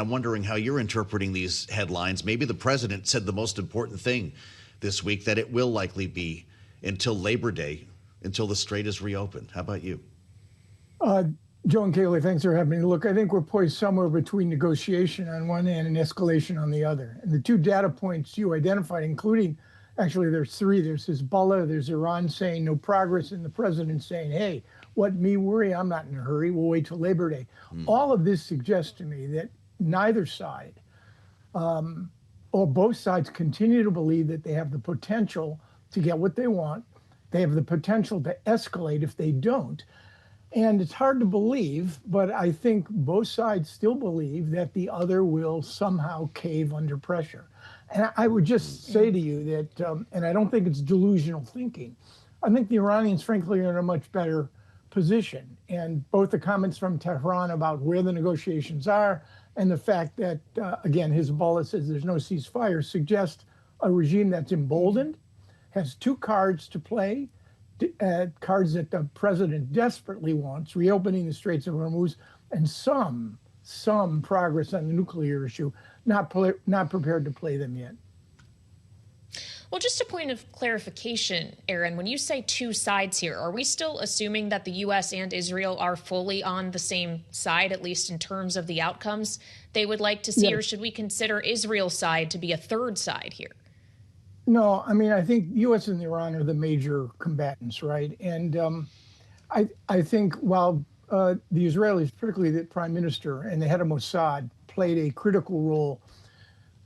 I'm wondering how you're interpreting these headlines. Maybe the president said the most important thing this week, that it will likely be until Labor Day, until the strait is reopened. How about you? Uh, Joe and Kaylee, thanks for having me. Look, I think we're poised somewhere between negotiation on one hand and escalation on the other. And the two data points you identified, including, actually, there's three. There's Hezbollah, there's Iran saying no progress, and the president saying, hey, what me worry? I'm not in a hurry. We'll wait till Labor Day. All of this suggests to me that neither side or both sides continue to believe that they have the potential to get what they want. They have the potential to escalate if they don't. And it's hard to believe, but I think both sides still believe that the other will somehow cave under pressure. And I would just say to you that, and I don't think it's delusional thinking, I think the Iranians, frankly, are in a much better position. And both the comments from Tehran about where the negotiations are and the fact that, again, Hezbollah says there's no ceasefire suggest a regime that's emboldened, has two cards to play, cards that the president desperately wants, reopening the Straits of Hormuz, and some progress on the nuclear issue, not prepared to play them yet. Well, just a point of clarification, Aaron, when you say two sides here, are we still assuming that the U.S. and Israel are fully on the same side, at least in terms of the outcomes they would like to see, yes, or should we consider Israel's side to be a third side here? No, I mean, I think U.S. and Iran are the major combatants, right? And I think while the Israelis, particularly the prime minister and the head of Mossad, played a critical role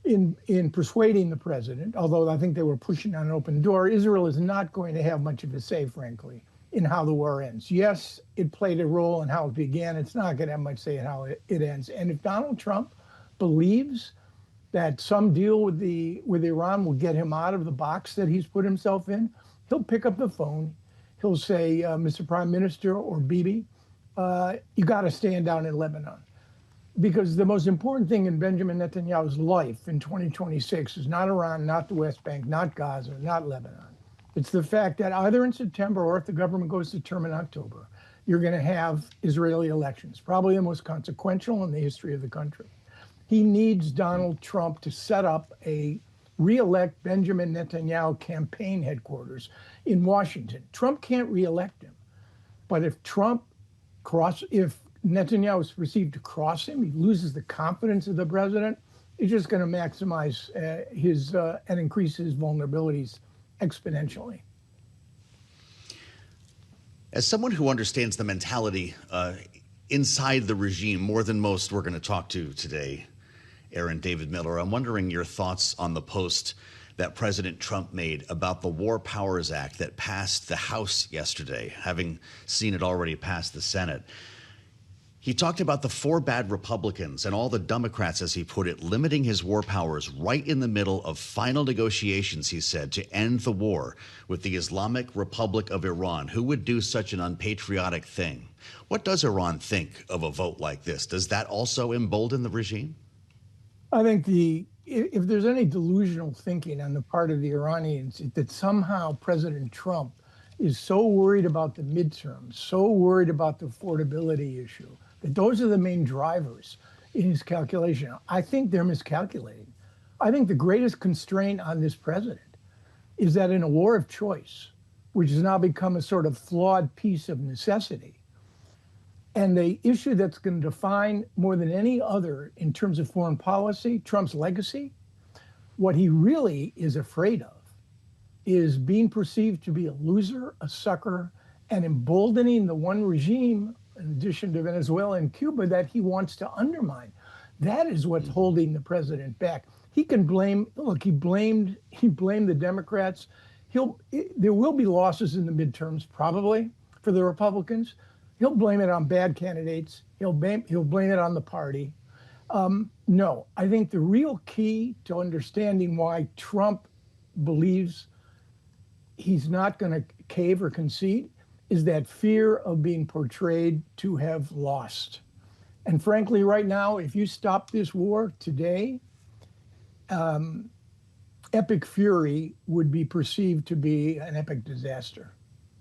in persuading the president, although I think they were pushing on an open door, Israel is not going to have much of a say, frankly, in how the war ends. Yes, it played a role in how it began. It's not going to have much say in how it ends. And if Donald Trump believes that some deal with Iran will get him out of the box that he's put himself in, he'll pick up the phone. He'll say, Mr. Prime Minister or Bibi, you got to stand down in Lebanon. Because the most important thing in Benjamin Netanyahu's life in 2026 is not Iran, not the West Bank, not Gaza, not Lebanon. It's the fact that either in September or if the government goes to term in October, you're going to have Israeli elections, probably the most consequential in the history of the country. He needs Donald Trump to set up a re-elect Benjamin Netanyahu campaign headquarters in Washington. Trump can't re-elect him. But if Netanyahu is perceived to cross him, he loses the confidence of the president, he's just going to maximize and increase his vulnerabilities exponentially. As someone who understands the mentality inside the regime more than most we're going to talk to today, Aaron, David Miller, I'm wondering your thoughts on the post that President Trump made about the War Powers Act that passed the House yesterday, having seen it already pass the Senate. He talked about the four bad Republicans and all the Democrats, as he put it, limiting his war powers right in the middle of final negotiations, he said, to end the war with the Islamic Republic of Iran. Who would do such an unpatriotic thing? What does Iran think of a vote like this? Does that also embolden the regime? I think if there's any delusional thinking on the part of the Iranians that somehow President Trump is so worried about the midterms, so worried about the affordability issue, that those are the main drivers in his calculation, I think they're miscalculating. I think the greatest constraint on this president is that in a war of choice, which has now become a sort of flawed piece of necessity, and the issue that's going to define more than any other in terms of foreign policy, Trump's legacy, what he really is afraid of is being perceived to be a loser, a sucker, and emboldening the one regime, in addition to Venezuela and Cuba, that he wants to undermine. That is what's holding the president back. He can blame, look, he blamed the Democrats. There will be losses in the midterms, probably, for the Republicans. He'll blame it on bad candidates. He'll blame it on the party. No, I think the real key to understanding why Trump believes he's not going to cave or concede is that fear of being portrayed to have lost. And frankly, right now, if you stop this war today, epic fury would be perceived to be an epic disaster.